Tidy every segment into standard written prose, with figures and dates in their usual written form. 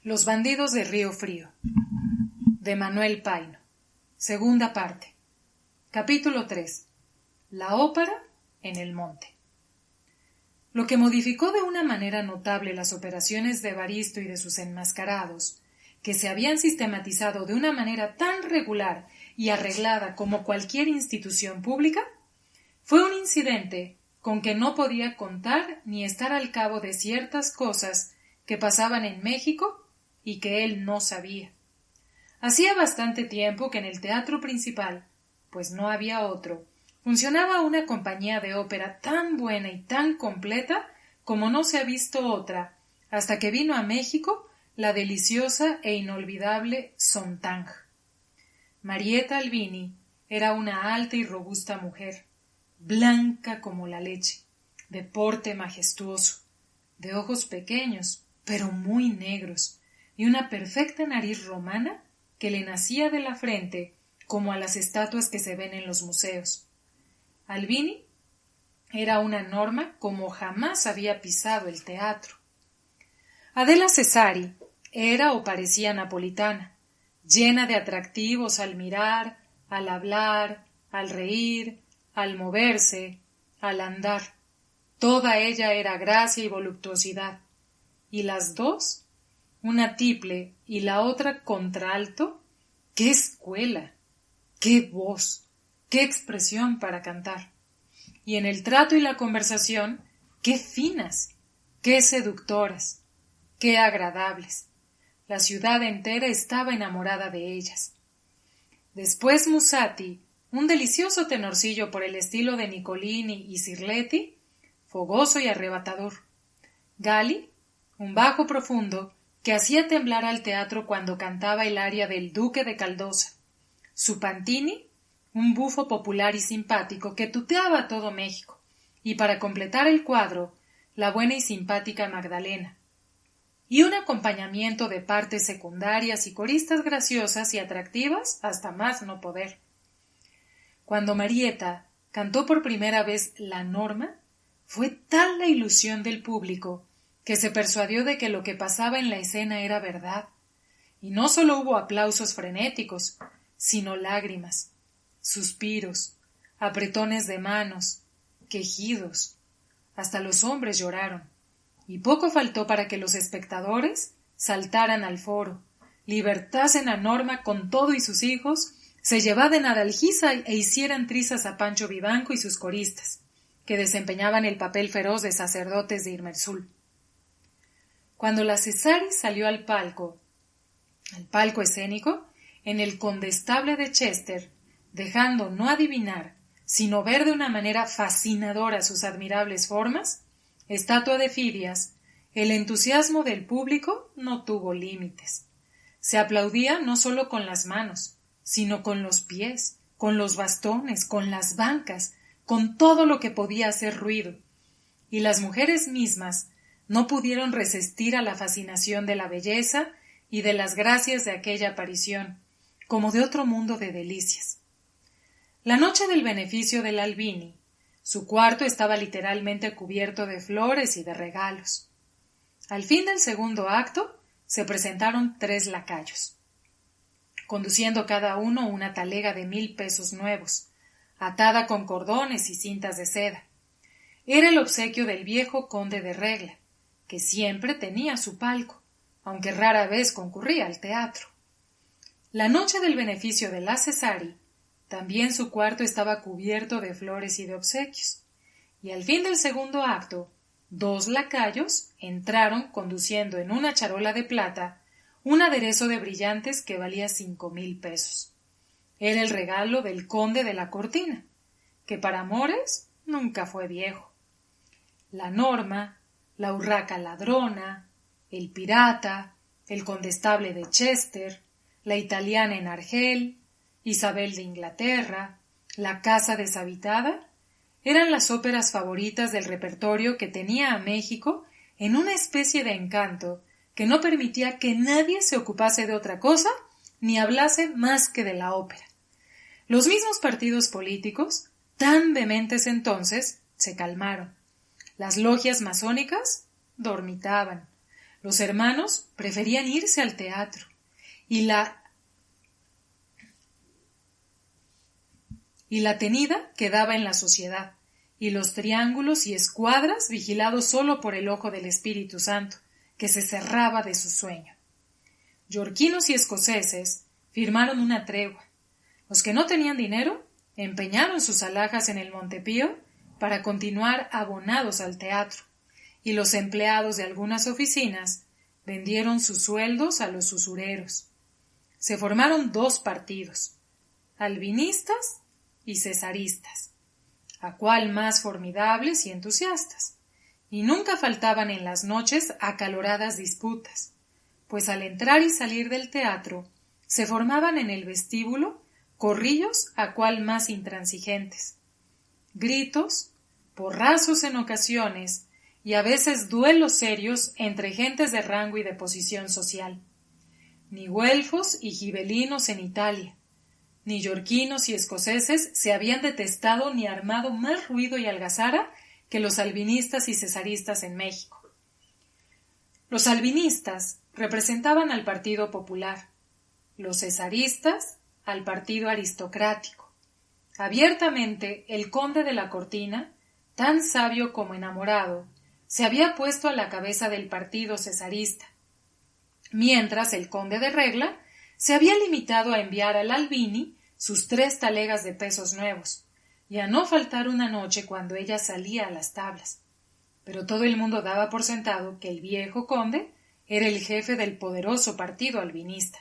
Los bandidos de Río Frío, de Manuel Paino. Segunda parte. Capítulo 3. La ópera en el monte. Lo que modificó de una manera notable las operaciones de Evaristo y de sus enmascarados, que se habían sistematizado de una manera tan regular y arreglada como cualquier institución pública, fue un incidente con que no podía contar ni estar al cabo de ciertas cosas que pasaban en México y que él no sabía. Hacía bastante tiempo que en el teatro principal, pues no había otro, funcionaba una compañía de ópera tan buena y tan completa como no se ha visto otra hasta que vino a México la deliciosa e inolvidable Sontag. Marieta Albini era una alta y robusta mujer, blanca como la leche, de porte majestuoso, de ojos pequeños, pero muy negros, y una perfecta nariz romana que le nacía de la frente como a las estatuas que se ven en los museos. Albini era una Norma como jamás había pisado el teatro. Adela Cesari era o parecía napolitana, llena de atractivos al mirar, al hablar, al reír, al moverse, al andar. Toda ella era gracia y voluptuosidad. Y las dos, una tiple y la otra contralto, ¡qué escuela! ¡Qué voz! ¡Qué expresión para cantar! Y en el trato y la conversación, ¡qué finas! ¡Qué seductoras! ¡Qué agradables! La ciudad entera estaba enamorada de ellas. Después Musati, un delicioso tenorcillo por el estilo de Nicolini y Sirletti, fogoso y arrebatador. Gali, un bajo profundo que hacía temblar al teatro cuando cantaba el aria del Duque de Caldosa. Supantini, un bufo popular y simpático que tuteaba a todo México, y para completar el cuadro, la buena y simpática Magdalena. Y un acompañamiento de partes secundarias y coristas graciosas y atractivas hasta más no poder. Cuando Marieta cantó por primera vez La Norma, fue tal la ilusión del público que se persuadió de que lo que pasaba en la escena era verdad, y no sólo hubo aplausos frenéticos, sino lágrimas, suspiros, apretones de manos, quejidos. Hasta los hombres lloraron, y poco faltó para que los espectadores saltaran al foro, libertasen a Norma con todo y sus hijos, se llevaden a Dalgisa e hicieran trizas a Pancho Vivanco y sus coristas, que desempeñaban el papel feroz de sacerdotes de Irmersul. Cuando la Cesari salió al palco escénico, en el Condestable de Chester, dejando no adivinar, sino ver de una manera fascinadora sus admirables formas, estatua de Fidias, el entusiasmo del público no tuvo límites. Se aplaudía no sólo con las manos, sino con los pies, con los bastones, con las bancas, con todo lo que podía hacer ruido, y las mujeres mismas no pudieron resistir a la fascinación de la belleza y de las gracias de aquella aparición, como de otro mundo de delicias. La noche del beneficio del Albini, su cuarto estaba literalmente cubierto de flores y de regalos. Al fin del segundo acto se presentaron 3 lacayos, conduciendo cada uno una talega de 1,000 pesos nuevos, atada con cordones y cintas de seda. Era el obsequio del viejo conde de Regla, que siempre tenía su palco, aunque rara vez concurría al teatro. La noche del beneficio de la Cesari, también su cuarto estaba cubierto de flores y de obsequios, y al fin del segundo acto, 2 lacayos entraron conduciendo en una charola de plata un aderezo de brillantes que valía 5,000 pesos. Era el regalo del conde de la Cortina, que para amores nunca fue viejo. La Norma, la urraca ladrona, el pirata, el condestable de Chester, la italiana en Argel, Isabel de Inglaterra, la casa deshabitada, eran las óperas favoritas del repertorio que tenía a México en una especie de encanto que no permitía que nadie se ocupase de otra cosa ni hablase más que de la ópera. Los mismos partidos políticos, tan vehementes entonces, se calmaron. Las logias masónicas dormitaban. Los hermanos preferían irse al teatro, y la tenida quedaba en la sociedad, y los triángulos y escuadras vigilados solo por el ojo del Espíritu Santo, que se cerraba de su sueño. Yorquinos y escoceses firmaron una tregua. Los que no tenían dinero empeñaron sus alhajas en el Montepío para continuar abonados al teatro, y los empleados de algunas oficinas vendieron sus sueldos a los usureros. Se formaron dos partidos, albinistas y cesaristas, a cual más formidables y entusiastas, y nunca faltaban en las noches acaloradas disputas, pues al entrar y salir del teatro se formaban en el vestíbulo corrillos a cual más intransigentes, gritos, porrazos en ocasiones y a veces duelos serios entre gentes de rango y de posición social. Ni güelfos y gibelinos en Italia, ni yorquinos y escoceses se habían detestado ni armado más ruido y algazara que los albinistas y cesaristas en México. Los albinistas representaban al Partido Popular, los cesaristas al partido aristocrático. Abiertamente, el conde de la Cortina, tan sabio como enamorado, se había puesto a la cabeza del partido cesarista, mientras el conde de Regla se había limitado a enviar al Albini sus 3 talegas de pesos nuevos, y a no faltar una noche cuando ella salía a las tablas. Pero todo el mundo daba por sentado que el viejo conde era el jefe del poderoso partido albinista.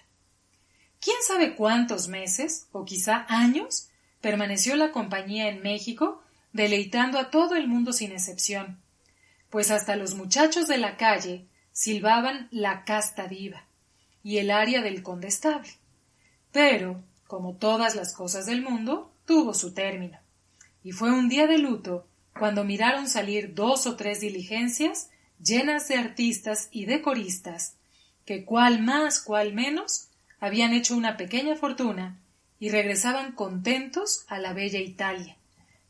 ¿Quién sabe cuántos meses, o quizá años, permaneció la compañía en México, deleitando a todo el mundo sin excepción? Pues hasta los muchachos de la calle silbaban la casta diva y el aria del condestable. Pero, como todas las cosas del mundo, tuvo su término, y fue un día de luto cuando miraron salir 2 o 3 diligencias llenas de artistas y de coristas, que cuál más, cuál menos, habían hecho una pequeña fortuna y regresaban contentos a la bella Italia,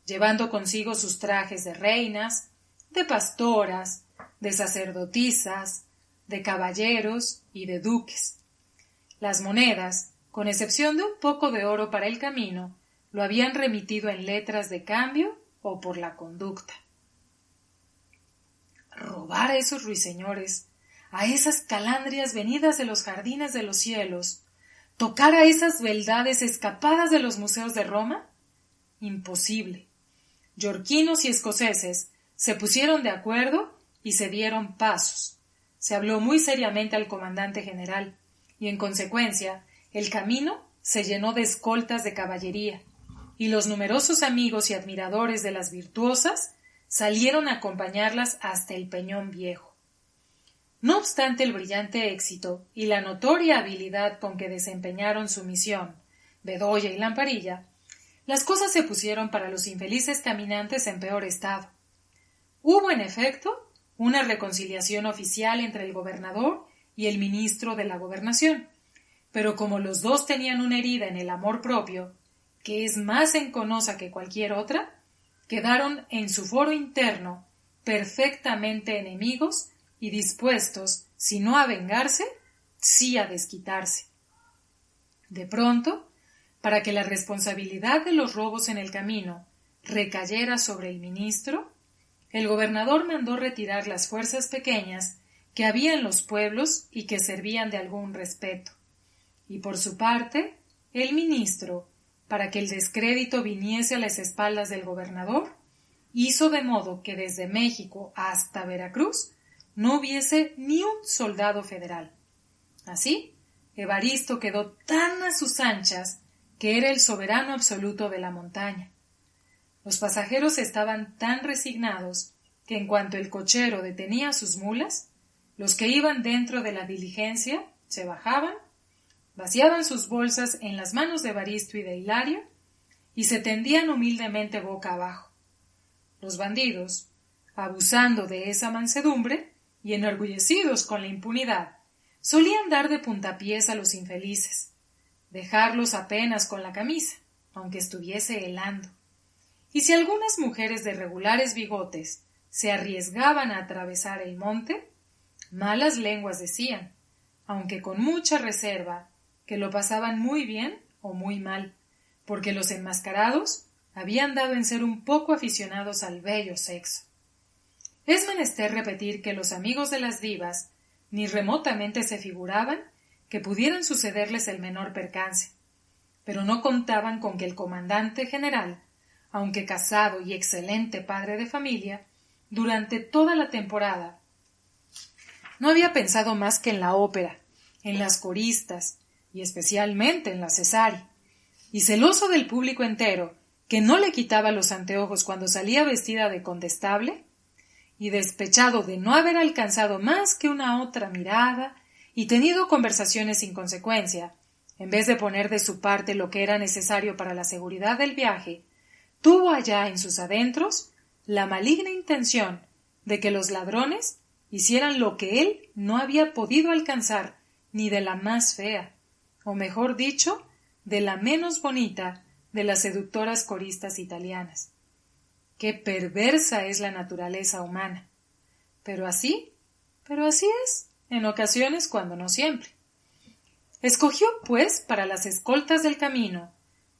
llevando consigo sus trajes de reinas, de pastoras, de sacerdotisas, de caballeros y de duques. Las monedas, con excepción de un poco de oro para el camino, lo habían remitido en letras de cambio o por la conducta. Robar a esos ruiseñores, a esas calandrias venidas de los jardines de los cielos, tocar a esas beldades escapadas de los museos de Roma? Imposible. Yorquinos y escoceses se pusieron de acuerdo y se dieron pasos. Se habló muy seriamente al comandante general, y en consecuencia el camino se llenó de escoltas de caballería, y los numerosos amigos y admiradores de las virtuosas salieron a acompañarlas hasta el Peñón Viejo. No obstante el brillante éxito y la notoria habilidad con que desempeñaron su misión, Bedoya y Lamparilla, las cosas se pusieron para los infelices caminantes en peor estado. Hubo, en efecto, una reconciliación oficial entre el gobernador y el ministro de la Gobernación, pero como los dos tenían una herida en el amor propio, que es más enconosa que cualquier otra, quedaron en su foro interno perfectamente enemigos y dispuestos, si no a vengarse, sí a desquitarse. De pronto, para que la responsabilidad de los robos en el camino recayera sobre el ministro, el gobernador mandó retirar las fuerzas pequeñas que había en los pueblos y que servían de algún respeto. Y por su parte, el ministro, para que el descrédito viniese a las espaldas del gobernador, hizo de modo que desde México hasta Veracruz no hubiese ni un soldado federal. Así, Evaristo quedó tan a sus anchas que era el soberano absoluto de la montaña. Los pasajeros estaban tan resignados que en cuanto el cochero detenía sus mulas, los que iban dentro de la diligencia se bajaban, vaciaban sus bolsas en las manos de Evaristo y de Hilario y se tendían humildemente boca abajo. Los bandidos, abusando de esa mansedumbre y enorgullecidos con la impunidad, solían dar de puntapiés a los infelices, dejarlos apenas con la camisa, aunque estuviese helando. Y si algunas mujeres de regulares bigotes se arriesgaban a atravesar el monte, Malas lenguas decían, aunque con mucha reserva, que lo pasaban muy bien o muy mal, porque los enmascarados habían dado en ser un poco aficionados al bello sexo. Es menester repetir que los amigos de las divas ni remotamente se figuraban que pudieran sucederles el menor percance, pero no contaban con que el comandante general, aunque casado y excelente padre de familia, durante toda la temporada no había pensado más que en la ópera, en las coristas y especialmente en la Cesari, y celoso del público entero, que no le quitaba los anteojos cuando salía vestida de condestable, y despechado de no haber alcanzado más que una otra mirada y tenido conversaciones sin consecuencia, en vez de poner de su parte lo que era necesario para la seguridad del viaje, tuvo allá en sus adentros la maligna intención de que los ladrones hicieran lo que él no había podido alcanzar ni de la más fea, o mejor dicho, de la menos bonita de las seductoras coristas italianas. Qué perversa es la naturaleza humana. Pero así es, en ocasiones cuando no siempre. Escogió, pues, para las escoltas del camino,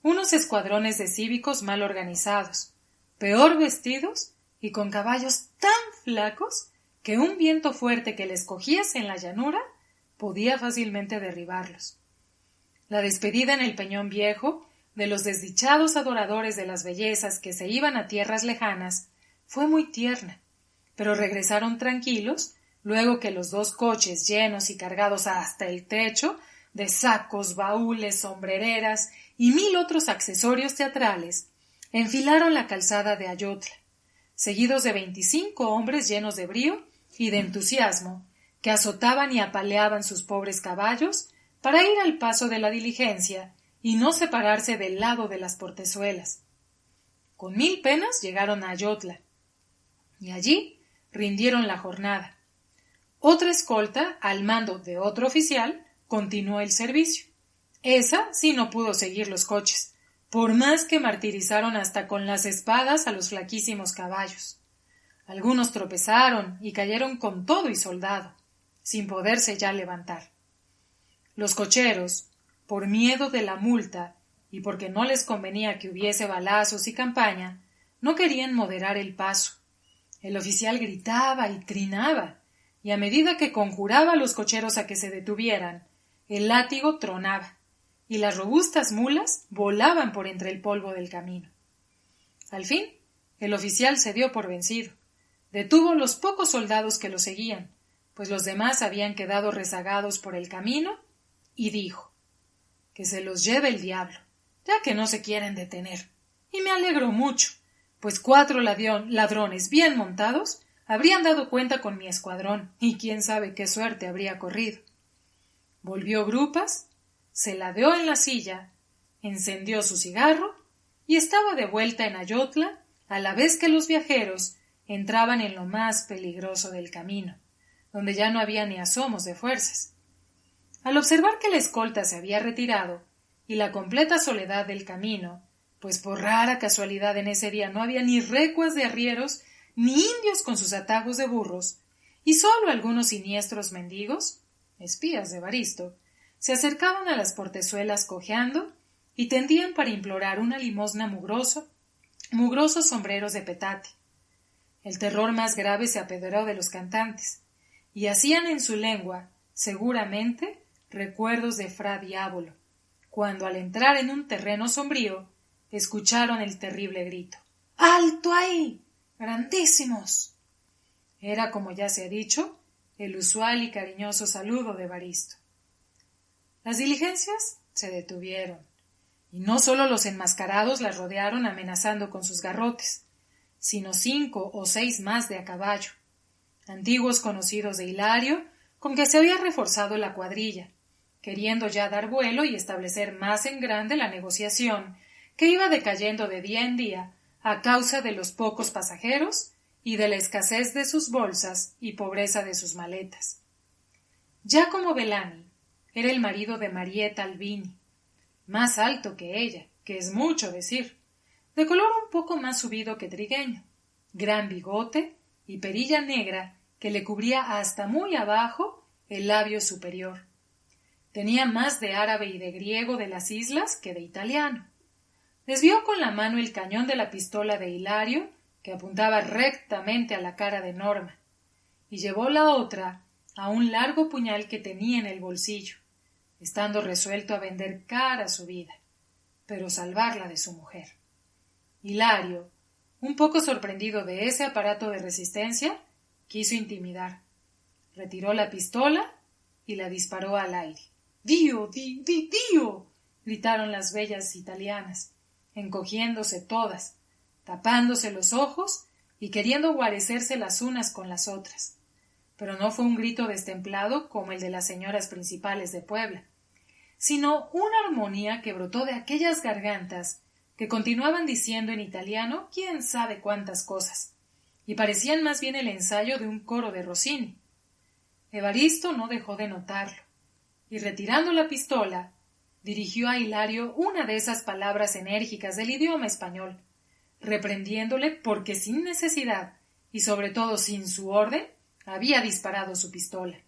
unos escuadrones de cívicos mal organizados, peor vestidos y con caballos tan flacos que un viento fuerte que les cogiese en la llanura podía fácilmente derribarlos. La despedida en el Peñón Viejo de los desdichados adoradores de las bellezas que se iban a tierras lejanas fue muy tierna, pero regresaron tranquilos luego que los 2 coches llenos y cargados hasta el techo de sacos, baúles, sombrereras y 1000 otros accesorios teatrales enfilaron la calzada de Ayotla, seguidos de 25 hombres llenos de brío y de entusiasmo, que azotaban y apaleaban sus pobres caballos para ir al paso de la diligencia y no separarse del lado de las portezuelas. Con 1000 penas llegaron a Ayotla, y allí rindieron la jornada. Otra escolta, al mando de otro oficial, continuó el servicio. Esa sí no pudo seguir los coches, por más que martirizaron hasta con las espadas a los flaquísimos caballos. Algunos tropezaron y cayeron con todo y soldado, sin poderse ya levantar. Los cocheros, por miedo de la multa y porque no les convenía que hubiese balazos y campaña, no querían moderar el paso. El oficial gritaba y trinaba, y a medida que conjuraba a los cocheros a que se detuvieran, el látigo tronaba, y las robustas mulas volaban por entre el polvo del camino. Al fin, el oficial se dio por vencido. Detuvo los pocos soldados que lo seguían, pues los demás habían quedado rezagados por el camino, y dijo: que se los lleve el diablo, ya que no se quieren detener. Y me alegro mucho, pues 4 ladrones bien montados habrían dado cuenta con mi escuadrón, y quién sabe qué suerte habría corrido. Volvió Grupas, se ladeó en la silla, encendió su cigarro y estaba de vuelta en Ayotla a la vez que los viajeros entraban en lo más peligroso del camino, donde ya no había ni asomos de fuerzas. Al observar que la escolta se había retirado y la completa soledad del camino, pues por rara casualidad en ese día no había ni recuas de arrieros ni indios con sus atajos de burros, y sólo algunos siniestros mendigos, espías de Evaristo, se acercaban a las portezuelas cojeando y tendían para implorar una limosna mugrosos sombreros de petate. El terror más grave se apoderó de los cantantes, y hacían en su lengua, seguramente, recuerdos de Fra Diavolo, cuando al entrar en un terreno sombrío, escucharon el terrible grito: ¡Alto ahí! ¡Grandísimos! Era, como ya se ha dicho, el usual y cariñoso saludo de Evaristo. Las diligencias se detuvieron, y no sólo los enmascarados las rodearon amenazando con sus garrotes, sino 5 o 6 más de a caballo, antiguos conocidos de Hilario, con que se había reforzado la cuadrilla, queriendo ya dar vuelo y establecer más en grande la negociación que iba decayendo de día en día a causa de los pocos pasajeros y de la escasez de sus bolsas y pobreza de sus maletas. Giacomo Bellani era el marido de Marietta Albini, más alto que ella, que es mucho decir, de color un poco más subido que trigueño, gran bigote y perilla negra que le cubría hasta muy abajo el labio superior. Tenía más de árabe y de griego de las islas que de italiano. Desvió con la mano el cañón de la pistola de Hilario, que apuntaba rectamente a la cara de Norma, y llevó la otra a un largo puñal que tenía en el bolsillo, estando resuelto a vender cara su vida, pero salvarla de su mujer. Hilario, un poco sorprendido de ese aparato de resistencia, quiso intimidar. Retiró la pistola y la disparó al aire. ¡Dio, Dio! Gritaron las bellas italianas, encogiéndose todas, tapándose los ojos y queriendo guarecerse las unas con las otras. Pero no fue un grito destemplado como el de las señoras principales de Puebla, sino una armonía que brotó de aquellas gargantas que continuaban diciendo en italiano quién sabe cuántas cosas, y parecían más bien el ensayo de un coro de Rossini. Evaristo no dejó de notarlo, y retirando la pistola, dirigió a Hilario una de esas palabras enérgicas del idioma español, reprendiéndole porque sin necesidad, y sobre todo sin su orden, había disparado su pistola.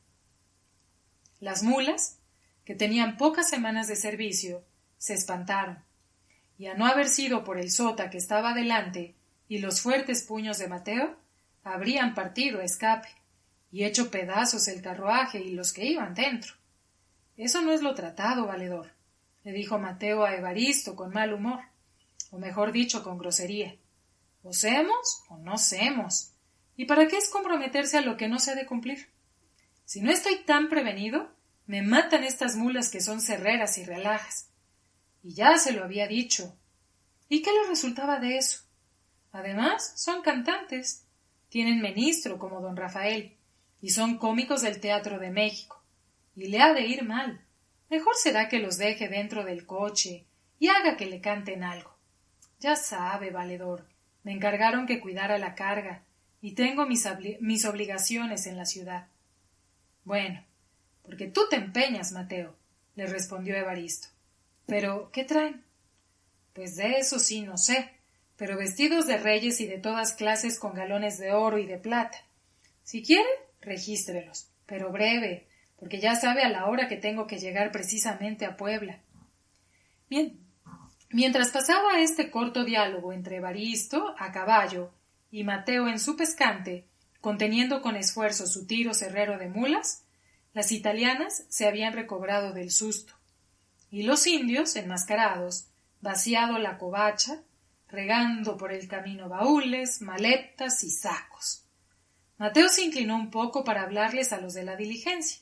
Las mulas, que tenían pocas semanas de servicio, se espantaron, y a no haber sido por el sota que estaba delante y los fuertes puños de Mateo, habrían partido a escape y hecho pedazos el carruaje y los que iban dentro. Eso no es lo tratado, valedor, le dijo Mateo a Evaristo con mal humor, o mejor dicho, con grosería. O semos o no semos. ¿Y para qué es comprometerse a lo que no se ha de cumplir? Si no estoy tan prevenido, me matan estas mulas que son cerreras y relajas. Y ya se lo había dicho. ¿Y qué le resultaba de eso? Además, son cantantes. Tienen ministro como don Rafael, y son cómicos del Teatro de México. Y le ha de ir mal. Mejor será que los deje dentro del coche y haga que le canten algo. Ya sabe, valedor, me encargaron que cuidara la carga, y tengo mis obligaciones en la ciudad. Bueno, porque tú te empeñas, Mateo, le respondió Evaristo. Pero, ¿qué traen? Pues de eso sí no sé, pero vestidos de reyes y de todas clases con galones de oro y de plata. Si quiere, regístrelos, pero breve, porque ya sabe a la hora que tengo que llegar precisamente a Puebla. Bien, mientras pasaba este corto diálogo entre Evaristo, a caballo, y Mateo en su pescante, conteniendo con esfuerzo su tiro cerrero de mulas, las italianas se habían recobrado del susto, y los indios, enmascarados, vaciado la covacha, regando por el camino baúles, maletas y sacos. Mateo se inclinó un poco para hablarles a los de la diligencia.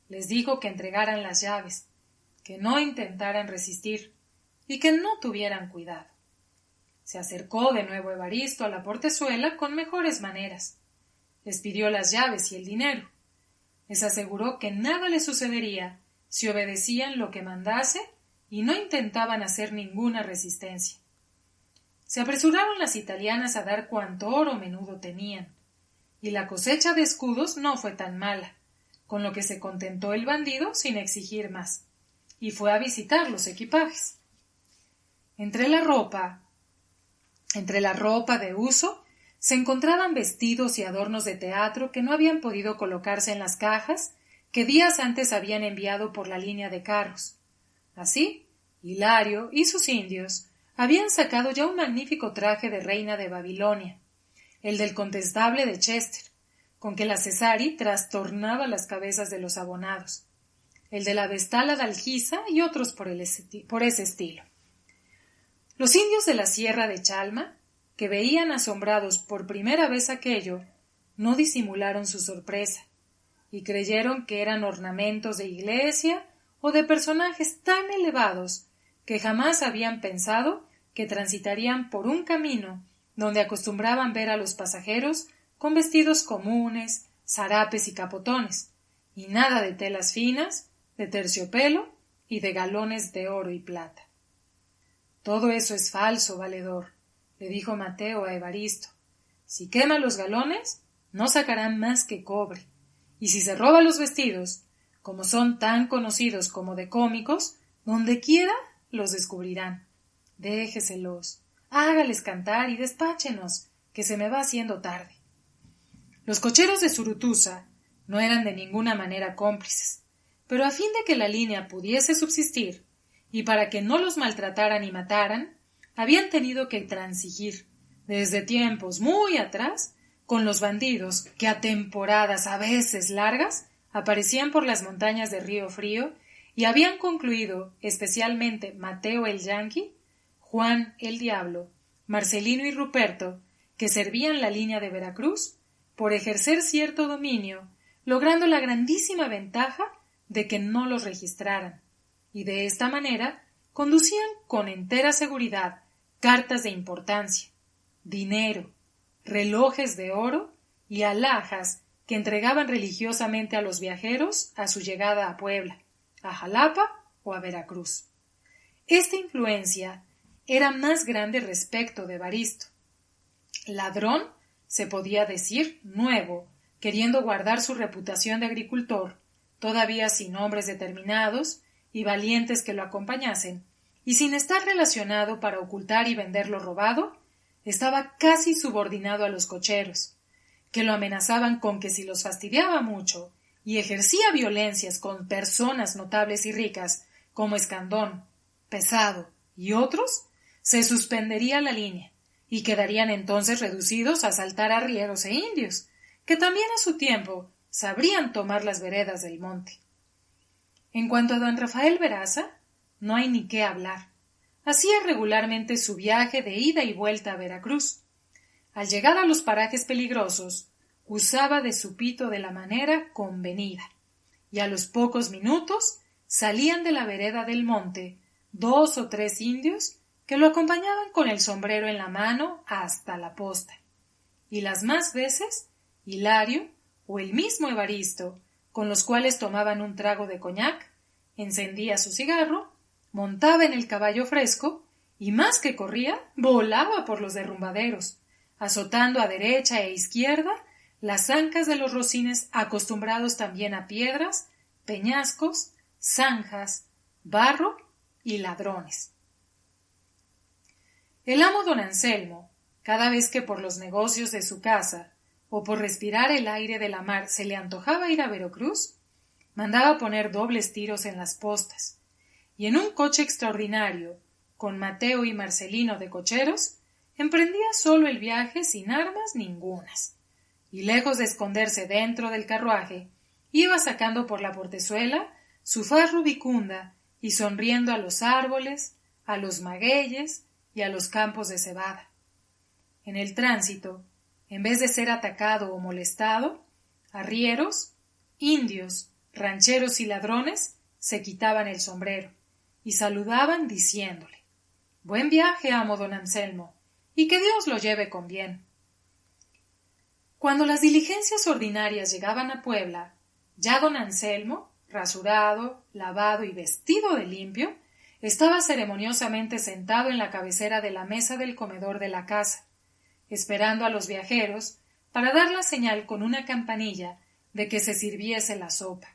Les dijo que entregaran las llaves, que no intentaran resistir y que no tuvieran cuidado. Se acercó de nuevo Evaristo a la portezuela con mejores maneras. Les pidió las llaves y el dinero. Les aseguró que nada les sucedería si obedecían lo que mandase y no intentaban hacer ninguna resistencia. Se apresuraron las italianas a dar cuanto oro menudo tenían, y la cosecha de escudos no fue tan mala, con lo que se contentó el bandido sin exigir más, y fue a visitar los equipajes. Entre la ropa de uso se encontraban vestidos y adornos de teatro que no habían podido colocarse en las cajas que días antes habían enviado por la línea de carros. Así, Hilario y sus indios habían sacado ya un magnífico traje de reina de Babilonia, el del condestable de Chester, con que la Cesari trastornaba las cabezas de los abonados, el de la Vestala de Algisa y otros por ese estilo. Los indios de la sierra de Chalma, que veían asombrados por primera vez aquello, no disimularon su sorpresa, y creyeron que eran ornamentos de iglesia o de personajes tan elevados que jamás habían pensado que transitarían por un camino donde acostumbraban ver a los pasajeros con vestidos comunes, zarapes y capotones, y nada de telas finas, de terciopelo y de galones de oro y plata. Todo eso es falso, valedor, le dijo Mateo a Evaristo. Si quema los galones, no sacarán más que cobre, y si se roba los vestidos, como son tan conocidos como de cómicos, donde quiera los descubrirán. Déjeselos, hágales cantar y despáchenos, que se me va haciendo tarde. Los cocheros de Zurutuza no eran de ninguna manera cómplices, pero a fin de que la línea pudiese subsistir, y para que no los maltrataran y mataran, habían tenido que transigir, desde tiempos muy atrás, con los bandidos que a temporadas a veces largas aparecían por las montañas de Río Frío y habían concluido, especialmente Mateo el Yanqui, Juan el Diablo, Marcelino y Ruperto, que servían la línea de Veracruz, por ejercer cierto dominio, logrando la grandísima ventaja de que no los registraran, y de esta manera conducían con entera seguridad cartas de importancia, dinero, relojes de oro y alhajas que entregaban religiosamente a los viajeros a su llegada a Puebla, a Jalapa o a Veracruz. Esta influencia era más grande respecto de Evaristo. Ladrón, se podía decir, nuevo, queriendo guardar su reputación de agricultor, todavía sin hombres determinados y valientes que lo acompañasen, y sin estar relacionado para ocultar y vender lo robado, estaba casi subordinado a los cocheros, que lo amenazaban con que si los fastidiaba mucho y ejercía violencias con personas notables y ricas como Escandón, Pesado y otros, se suspendería la línea y quedarían entonces reducidos a asaltar arrieros e indios, que también a su tiempo sabrían tomar las veredas del monte. En cuanto a don Rafael Veraza, no hay ni qué hablar. Hacía regularmente su viaje de ida y vuelta a Veracruz. Al llegar a los parajes peligrosos, usaba de su pito de la manera convenida, y a los pocos minutos salían de la vereda del monte 2 o 3 indios que lo acompañaban con el sombrero en la mano hasta la posta, y las más veces Hilario o el mismo Evaristo, con los cuales tomaban un trago de coñac, encendía su cigarro, montaba en el caballo fresco y más que corría, volaba por los derrumbaderos, azotando a derecha e izquierda las ancas de los rocines acostumbrados también a piedras, peñascos, zanjas, barro y ladrones. El amo don Anselmo, cada vez que por los negocios de su casa o por respirar el aire de la mar se le antojaba ir a Veracruz, mandaba poner dobles tiros en las postas, y en un coche extraordinario, con Mateo y Marcelino de cocheros, emprendía solo el viaje sin armas ningunas, y lejos de esconderse dentro del carruaje, iba sacando por la portezuela su faz rubicunda y sonriendo a los árboles, a los magueyes y a los campos de cebada. En el tránsito, en vez de ser atacado o molestado, arrieros, indios, rancheros y ladrones se quitaban el sombrero y saludaban diciéndole: «Buen viaje, amo don Anselmo, y que Dios lo lleve con bien». Cuando las diligencias ordinarias llegaban a Puebla, ya don Anselmo, rasurado, lavado y vestido de limpio, estaba ceremoniosamente sentado en la cabecera de la mesa del comedor de la casa, esperando a los viajeros para dar la señal con una campanilla de que se sirviese la sopa.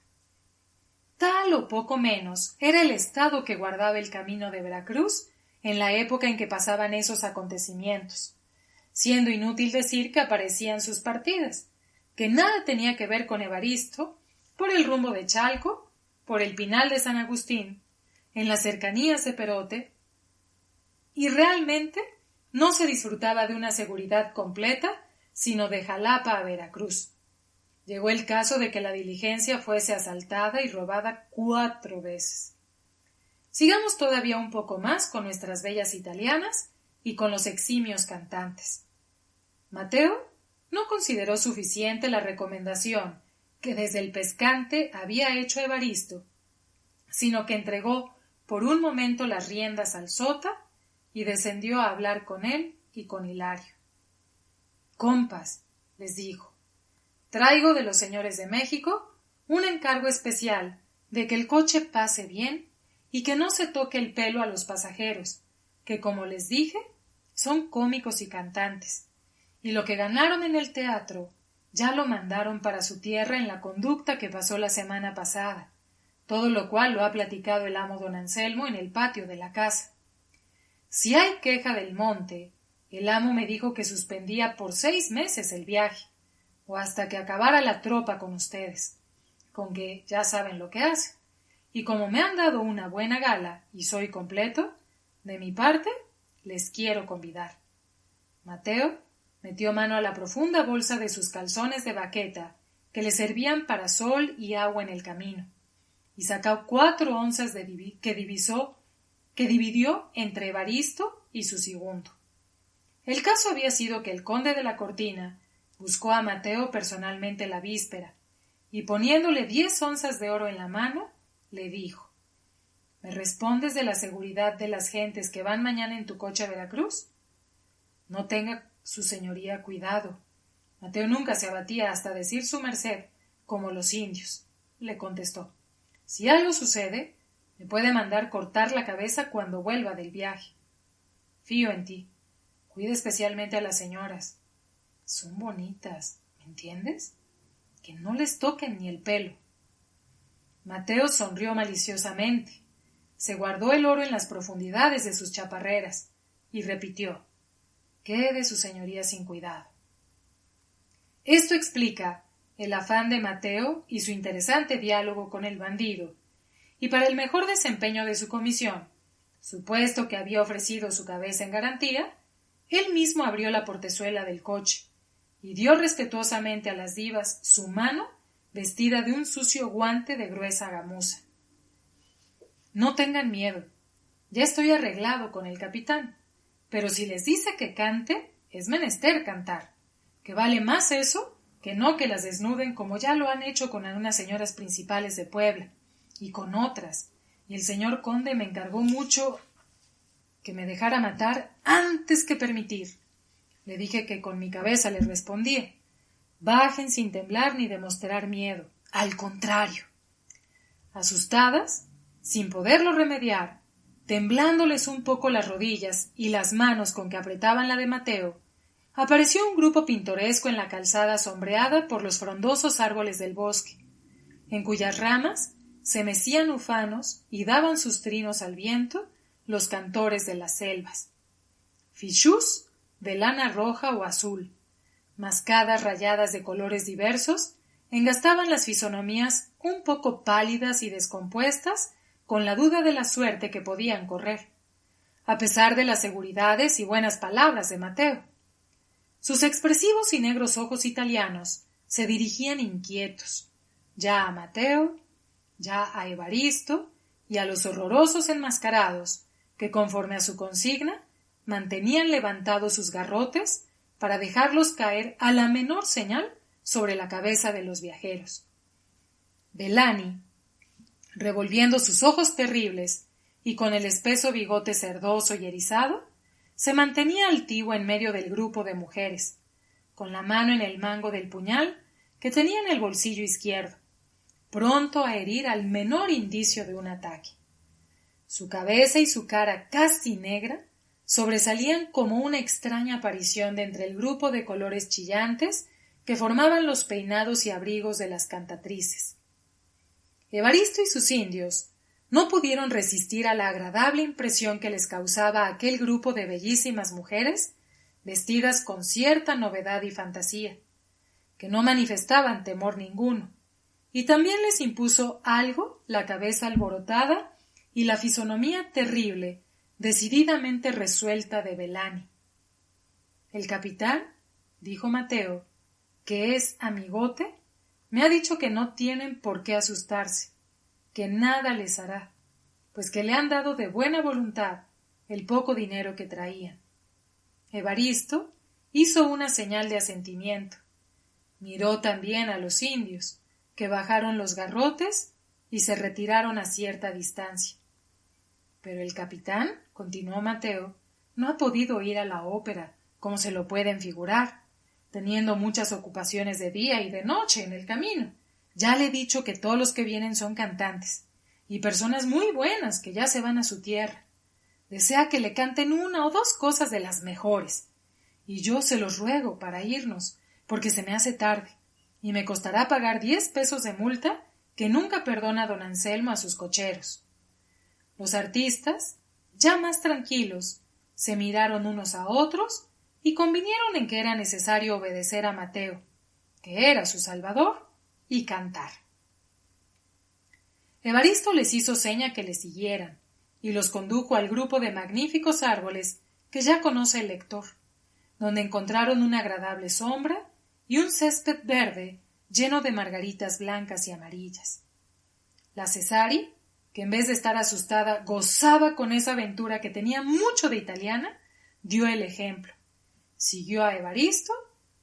Tal o poco menos era el estado que guardaba el camino de Veracruz en la época en que pasaban esos acontecimientos, siendo inútil decir que aparecían sus partidas, que nada tenía que ver con Evaristo, por el rumbo de Chalco, por el Pinal de San Agustín, en las cercanías de Perote, y realmente no se disfrutaba de una seguridad completa, sino de Jalapa a Veracruz. Llegó el caso de que la diligencia fuese asaltada y robada 4 veces. Sigamos todavía un poco más con nuestras bellas italianas y con los eximios cantantes. Mateo no consideró suficiente la recomendación que desde el pescante había hecho Evaristo, sino que entregó por un momento las riendas al sota y descendió a hablar con él y con Hilario. «Compas», les dijo, «traigo de los señores de México un encargo especial de que el coche pase bien y que no se toque el pelo a los pasajeros, que, como les dije, son cómicos y cantantes, y lo que ganaron en el teatro ya lo mandaron para su tierra en la conducta que pasó la semana pasada, todo lo cual lo ha platicado el amo don Anselmo en el patio de la casa. Si hay queja del monte, el amo me dijo que suspendía por 6 meses el viaje, o hasta que acabara la tropa con ustedes, con que ya saben lo que hacen. Y como me han dado una buena gala y soy completo, de mi parte les quiero convidar. Mateo metió mano a la profunda bolsa de sus calzones de vaqueta, que le servían para sol y agua en el camino, y sacó 4 onzas que dividió entre Evaristo y su segundo. El caso había sido que el conde de la Cortina buscó a Mateo personalmente la víspera, y poniéndole 10 onzas de oro en la mano, le dijo: ¿Me respondes de la seguridad de las gentes que van mañana en tu coche a Veracruz? No tenga su señoría cuidado. Mateo nunca se abatía hasta decir su merced, como los indios, le contestó. Si algo sucede, me puede mandar cortar la cabeza cuando vuelva del viaje. Fío en ti. Cuida especialmente a las señoras. Son bonitas, ¿me entiendes? Que no les toquen ni el pelo. Mateo sonrió maliciosamente. Se guardó el oro en las profundidades de sus chaparreras y repitió: quede su señoría sin cuidado. Esto explica el afán de Mateo y su interesante diálogo con el bandido, y para el mejor desempeño de su comisión, supuesto que había ofrecido su cabeza en garantía, él mismo abrió la portezuela del coche y dio respetuosamente a las divas su mano vestida de un sucio guante de gruesa gamuza. No tengan miedo, ya estoy arreglado con el capitán, pero si les dice que cante, es menester cantar, que vale más eso que no que las desnuden como ya lo han hecho con algunas señoras principales de Puebla, y con otras, y el señor conde me encargó mucho que me dejara matar antes que permitir. Le dije que con mi cabeza les respondía: bajen sin temblar ni demostrar miedo, al contrario. Asustadas, sin poderlo remediar, temblándoles un poco las rodillas y las manos con que apretaban la de Mateo, apareció un grupo pintoresco en la calzada sombreada por los frondosos árboles del bosque, en cuyas ramas se mecían ufanos y daban sus trinos al viento los cantores de las selvas. Fichús de lana roja o azul, mascadas rayadas de colores diversos, engastaban las fisonomías un poco pálidas y descompuestas con la duda de la suerte que podían correr, a pesar de las seguridades y buenas palabras de Mateo. Sus expresivos y negros ojos italianos se dirigían inquietos, ya a Mateo, ya a Evaristo y a los horrorosos enmascarados que, conforme a su consigna, mantenían levantados sus garrotes para dejarlos caer a la menor señal sobre la cabeza de los viajeros. Belani, revolviendo sus ojos terribles y con el espeso bigote cerdoso y erizado, se mantenía altivo en medio del grupo de mujeres, con la mano en el mango del puñal que tenía en el bolsillo izquierdo, pronto a herir al menor indicio de un ataque. Su cabeza y su cara casi negra sobresalían como una extraña aparición de entre el grupo de colores chillantes que formaban los peinados y abrigos de las cantatrices. Evaristo y sus indios no pudieron resistir a la agradable impresión que les causaba aquel grupo de bellísimas mujeres vestidas con cierta novedad y fantasía, que no manifestaban temor ninguno, y también les impuso algo la cabeza alborotada y la fisonomía terrible, decididamente resuelta de Belani. El capitán, dijo Mateo, que es amigote, me ha dicho que no tienen por qué asustarse, que nada les hará, pues que le han dado de buena voluntad el poco dinero que traían. Evaristo hizo una señal de asentimiento. Miró también a los indios, que bajaron los garrotes y se retiraron a cierta distancia. Pero el capitán, continuó Mateo, no ha podido ir a la ópera, como se lo pueden figurar, teniendo muchas ocupaciones de día y de noche en el camino. Ya le he dicho que todos los que vienen son cantantes, y personas muy buenas que ya se van a su tierra. Desea que le canten 1 o 2 cosas de las mejores, y yo se los ruego para irnos, porque se me hace tarde, y me costará pagar 10 pesos de multa que nunca perdona don Anselmo a sus cocheros. Los artistas, ya más tranquilos, se miraron unos a otros y convinieron en que era necesario obedecer a Mateo, que era su salvador, y cantar. Evaristo les hizo seña que le siguieran, y los condujo al grupo de magníficos árboles que ya conoce el lector, donde encontraron una agradable sombra y un césped verde lleno de margaritas blancas y amarillas. La Cesari, que en vez de estar asustada gozaba con esa aventura que tenía mucho de italiana, dio el ejemplo, siguió a Evaristo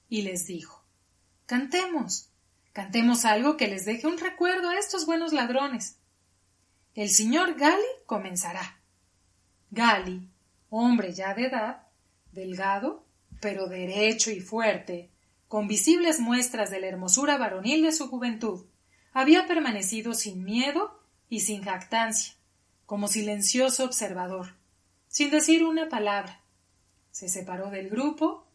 y les dijo: «Cantemos, cantemos algo que les deje un recuerdo a estos buenos ladrones. El señor Gali comenzará». Gali, hombre ya de edad, delgado, pero derecho y fuerte, con visibles muestras de la hermosura varonil de su juventud, había permanecido sin miedo y sin jactancia, como silencioso observador, sin decir una palabra. Se separó del grupo,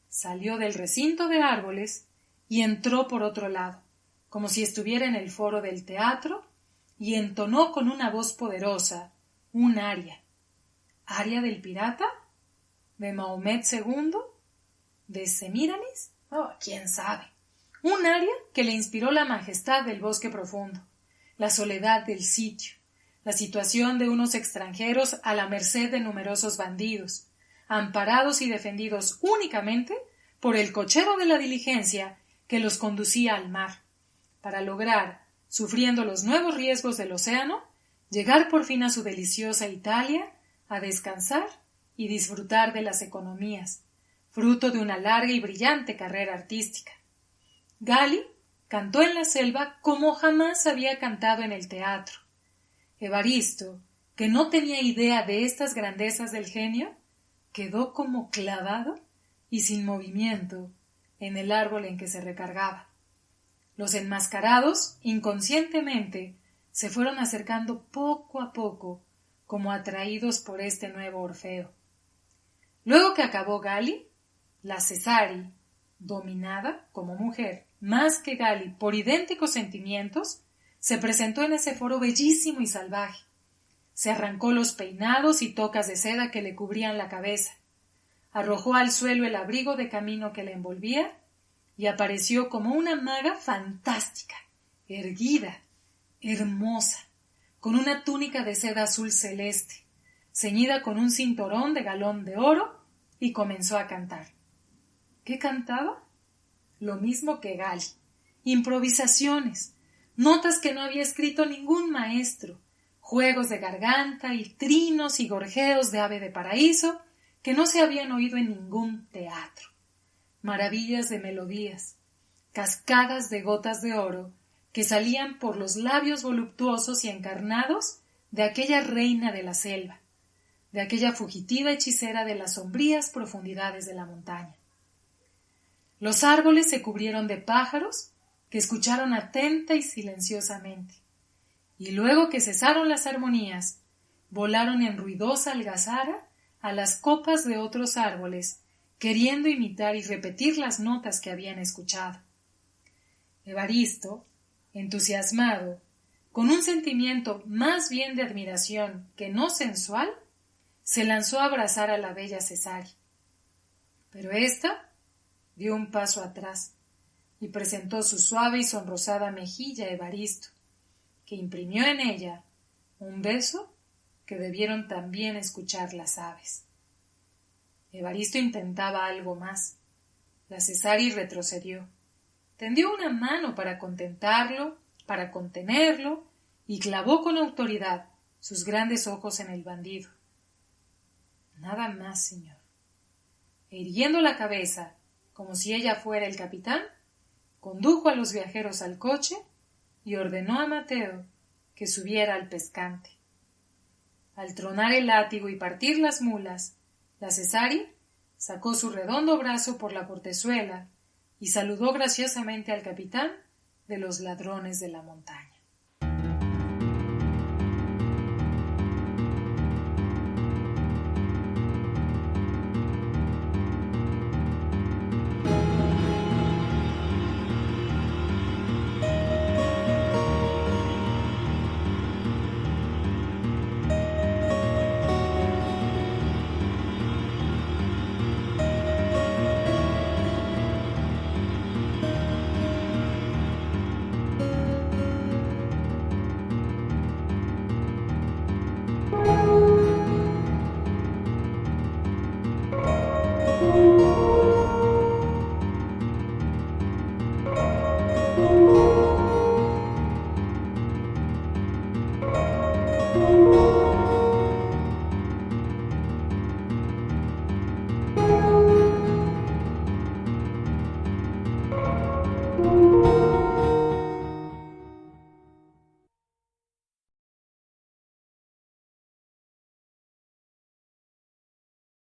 salió del recinto de árboles y entró por otro lado, como si estuviera en el foro del teatro, y entonó con una voz poderosa un aria. ¿Aria del pirata? ¿De Mahomet II? ¿De Semíramis? Oh, quién sabe. Un aria que le inspiró la majestad del bosque profundo, la soledad del sitio, la situación de unos extranjeros a la merced de numerosos bandidos, amparados y defendidos únicamente por el cochero de la diligencia que los conducía al mar, para lograr, sufriendo los nuevos riesgos del océano, llegar por fin a su deliciosa Italia, a descansar y disfrutar de las economías, fruto de una larga y brillante carrera artística. Gali cantó en la selva como jamás había cantado en el teatro. Evaristo, que no tenía idea de estas grandezas del genio, quedó como clavado y sin movimiento en el árbol en que se recargaba. Los enmascarados, inconscientemente, se fueron acercando poco a poco, como atraídos por este nuevo Orfeo. Luego que acabó Gali, la Cesari, dominada, como mujer, más que Gali por idénticos sentimientos, se presentó en ese foro bellísimo y salvaje. Se arrancó los peinados y tocas de seda que le cubrían la cabeza, arrojó al suelo el abrigo de camino que le envolvía y apareció como una maga fantástica, erguida, hermosa, con una túnica de seda azul celeste, ceñida con un cinturón de galón de oro, y comenzó a cantar. ¿Qué cantaba? Lo mismo que Gali, improvisaciones, notas que no había escrito ningún maestro, juegos de garganta y trinos y gorjeos de ave de paraíso que no se habían oído en ningún teatro, maravillas de melodías, cascadas de gotas de oro que salían por los labios voluptuosos y encarnados de aquella reina de la selva, de aquella fugitiva hechicera de las sombrías profundidades de la montaña. Los árboles se cubrieron de pájaros que escucharon atenta y silenciosamente, y luego que cesaron las armonías, volaron en ruidosa algazara a las copas de otros árboles, queriendo imitar y repetir las notas que habían escuchado. Evaristo, entusiasmado, con un sentimiento más bien de admiración que no sensual, se lanzó a abrazar a la bella Cesari. Pero ésta dio un paso atrás y presentó su suave y sonrosada mejilla a Evaristo, que imprimió en ella un beso que debieron también escuchar las aves. Evaristo intentaba algo más. La Cesari retrocedió. Tendió una mano para contentarlo, para contenerlo, y clavó con autoridad sus grandes ojos en el bandido. Nada más, señor. Irguiendo la cabeza, como si ella fuera el capitán, condujo a los viajeros al coche y ordenó a Mateo que subiera al pescante. Al tronar el látigo y partir las mulas, la Cesari sacó su redondo brazo por la portezuela y saludó graciosamente al capitán de los ladrones de la montaña.